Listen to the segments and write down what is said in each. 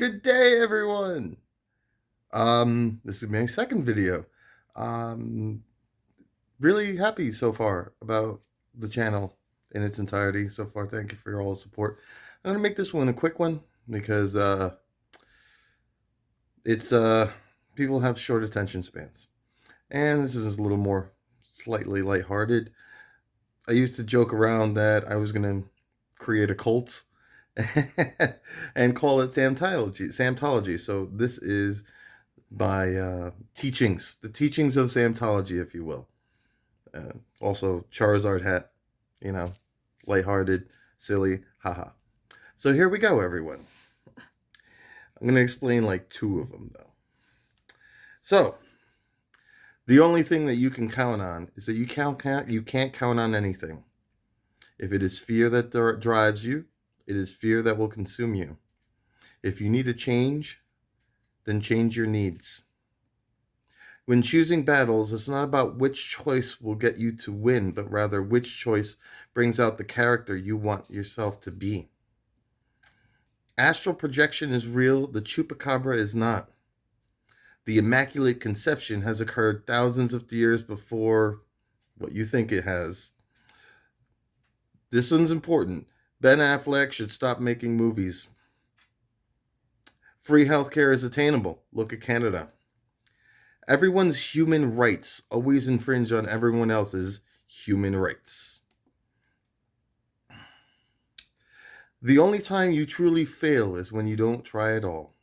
Good day, everyone. This is my second video. Um, really happy so far about the channel in its entirety so far. Thank you for your all support. I'm gonna make this one a quick one because it's people have short attention spans, and this is a little more slightly lighthearted. I used to joke around that I was gonna create a cult and call it Samtology. So this is by teachings, the teachings of Samtology, if you will. Also, Charizard hat, you know, lighthearted, silly, haha. So here we go, everyone. I'm going to explain like two of them, though. So, the only thing that you can count on is that you can't count on anything. If it is fear that drives you, it is fear that will consume you. If you need a change, then change your needs. When choosing battles, it's not about which choice will get you to win, but rather which choice brings out the character you want yourself to be. Astral projection is real, the chupacabra is not. The Immaculate Conception has occurred thousands of years before what you think it has. This one's important. Ben Affleck should stop making movies. Free healthcare is attainable. Look at Canada. Everyone's human rights always infringe on everyone else's human rights. The only time you truly fail is when you don't try at all.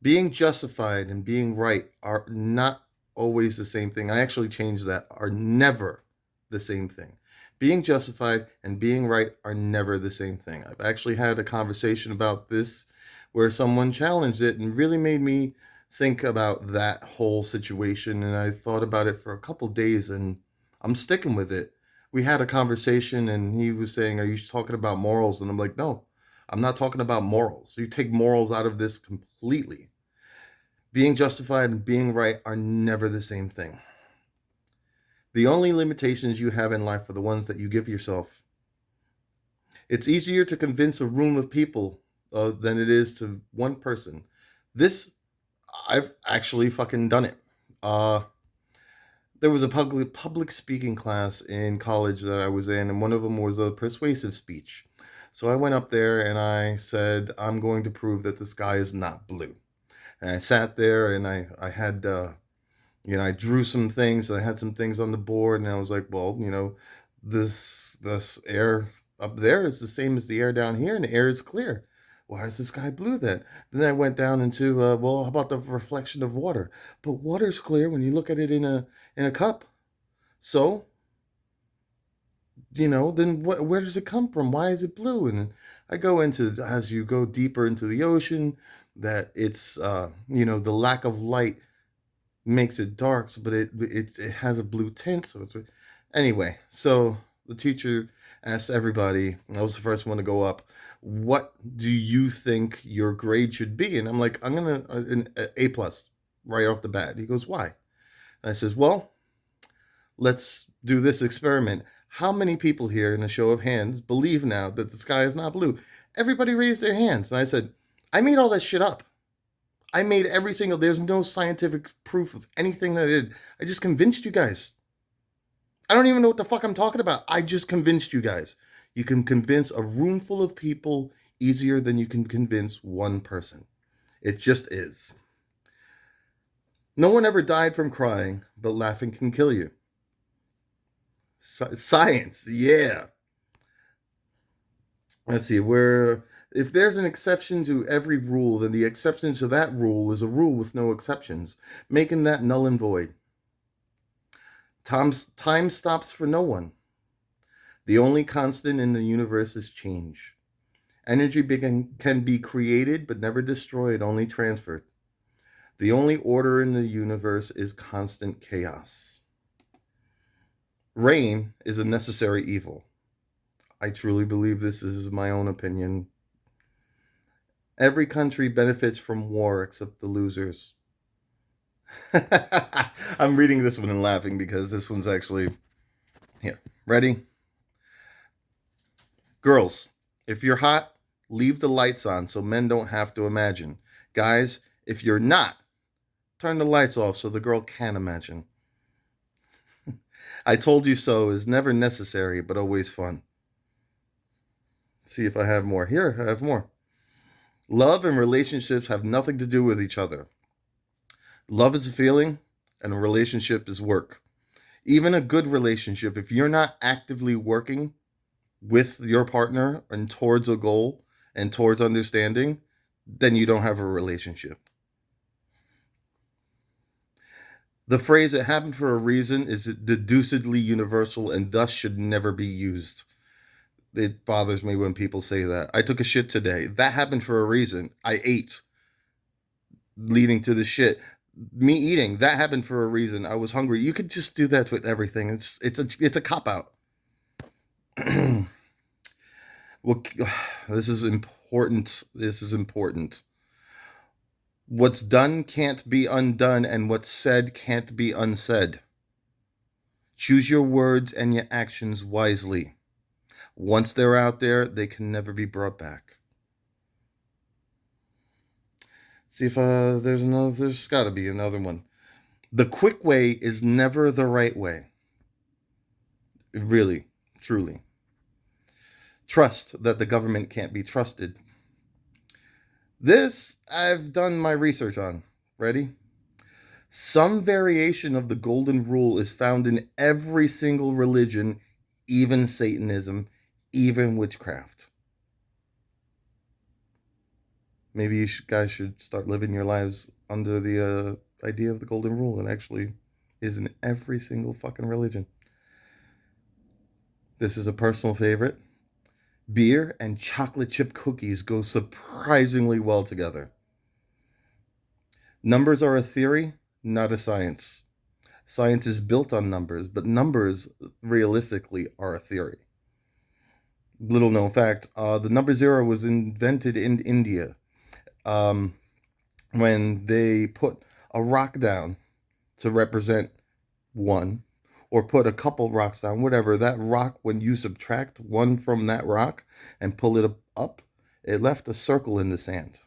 Being justified and being right are not always the same thing. I actually changed that. Are never the same thing. Being justified and being right are never the same thing. I've actually had a conversation about this where someone challenged it and really made me think about that whole situation, and I thought about it for a couple days, and I'm sticking with it. We had a conversation, and he was saying, "Are you talking about morals?" And I'm like, "No, I'm not talking about morals. You take morals out of this completely. Being justified and being right are never the same thing. The only limitations you have in life are the ones that you give yourself. It's easier to convince a room of people than it is to one person. This I've actually fucking done it. There was a public speaking class in college that I was in, and one of them was a persuasive speech. So I went up there and I said, "I'm going to prove that the sky is not blue." And I sat there and I had, I drew some things. I had some things on the board, and I was like, "Well, this air up there is the same as the air down here, and the air is clear. Why is the sky blue then?" Then I went down into, well, how about the reflection of water? But water's clear when you look at it in a cup. So, then where does it come from? Why is it blue? And I go into, as you go deeper into the ocean, that it's, the lack of light makes it dark, but it has a blue tint. So anyway, so the teacher asked everybody, I was the first one to go up, "What do you think your grade should be?" And I'm like, "I'm gonna an A plus right off the bat." He goes, "Why?" And I says, "Well, let's do this experiment. How many people here in a show of hands believe now that the sky is not blue?" Everybody raised their hands. And I said, "I made all that shit up. I made there's no scientific proof of anything that I did. I just convinced you guys. I don't even know what the fuck I'm talking about. I just convinced you guys." You can convince a room full of people easier than you can convince one person. It just is. No one ever died from crying, but laughing can kill you. Science, yeah. Let's see, if there's an exception to every rule, then the exception to that rule is a rule with no exceptions, making that null and void. Time stops for no one. The only constant in the universe is change. Energy can be created but never destroyed, only transferred. The only order in the universe is constant chaos. Rain is a necessary evil. I truly believe this is my own opinion. Every country benefits from war except the losers. I'm reading this one and laughing because this one's actually here. Ready? Girls, if you're hot, leave the lights on so men don't have to imagine. Guys, if you're not, turn the lights off so the girl can imagine. I told you so is never necessary, but always fun. See if I have more. Here, I have more. Love and relationships have nothing to do with each other. Love is a feeling, and a relationship is work. Even a good relationship, if you're not actively working with your partner and towards a goal and towards understanding, then you don't have a relationship. The phrase "it happened for a reason" is deducedly universal and thus should never be used. It bothers me when people say that. I took a shit today. That happened for a reason. I ate, leading to the shit. Me eating, that happened for a reason. I was hungry. You could just do that with everything. It's a cop out. Well, this is important. This is important. What's done can't be undone, and what's said can't be unsaid. Choose your words and your actions wisely. Once they're out there, they can never be brought back. See if there's another. There's got to be another one. The quick way is never the right way. Really, truly. Trust that the government can't be trusted. This I've done my research on. Ready? Some variation of the golden rule is found in every single religion, even Satanism, even witchcraft. Maybe you guys should start living your lives under the idea of the golden rule. It actually is in every single fucking religion. This is a personal favorite. Beer and chocolate chip cookies go surprisingly well together. Numbers are a theory, not a science. Science is built on numbers, but numbers realistically are a theory. Little known fact, the number zero was invented in India when they put a rock down to represent one, or put a couple rocks down, whatever. That rock, when you subtract one from that rock and pull it up, it left a circle in the sand.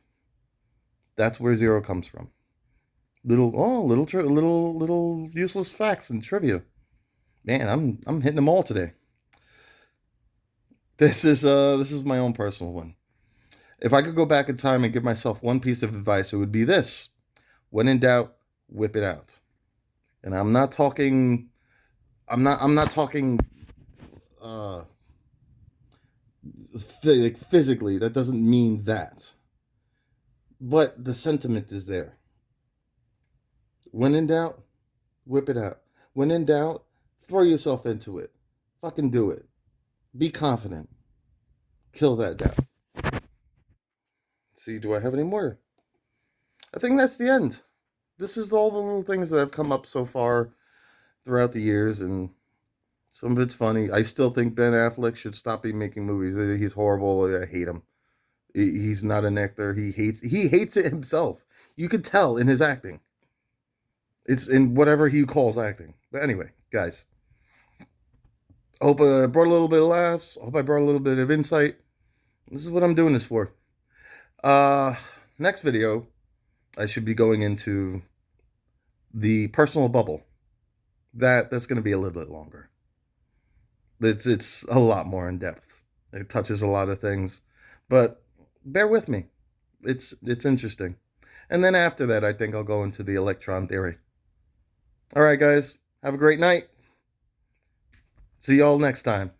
That's where zero comes from. Little useless facts and trivia. Man, I'm hitting them all today. This is my own personal one. If I could go back in time and give myself one piece of advice, it would be this: when in doubt, whip it out. And I'm not talking. I'm not talking. Uh, like physically, that doesn't mean that. But the sentiment is there. When in doubt, whip it out. When in doubt, throw yourself into it. Fucking do it. Be confident. Kill that doubt. See, do I have any more? I think that's the end. This is all the little things that have come up so far throughout the years, and some of it's funny. I still think Ben Affleck should stop making movies. He's horrible. I hate him. He's not an actor. He hates it himself. You could tell in his acting. It's in whatever he calls acting. But anyway, guys, I hope I brought a little bit of laughs. I hope I brought a little bit of insight. This is what I'm doing this for. Uh, Next video, I should be going into the personal bubble. That's going to be a little bit longer. It's a lot more in depth. It touches a lot of things, but bear with me. It's interesting. And then after that, I think I'll go into the electron theory. All right, guys, have a great night. See y'all next time.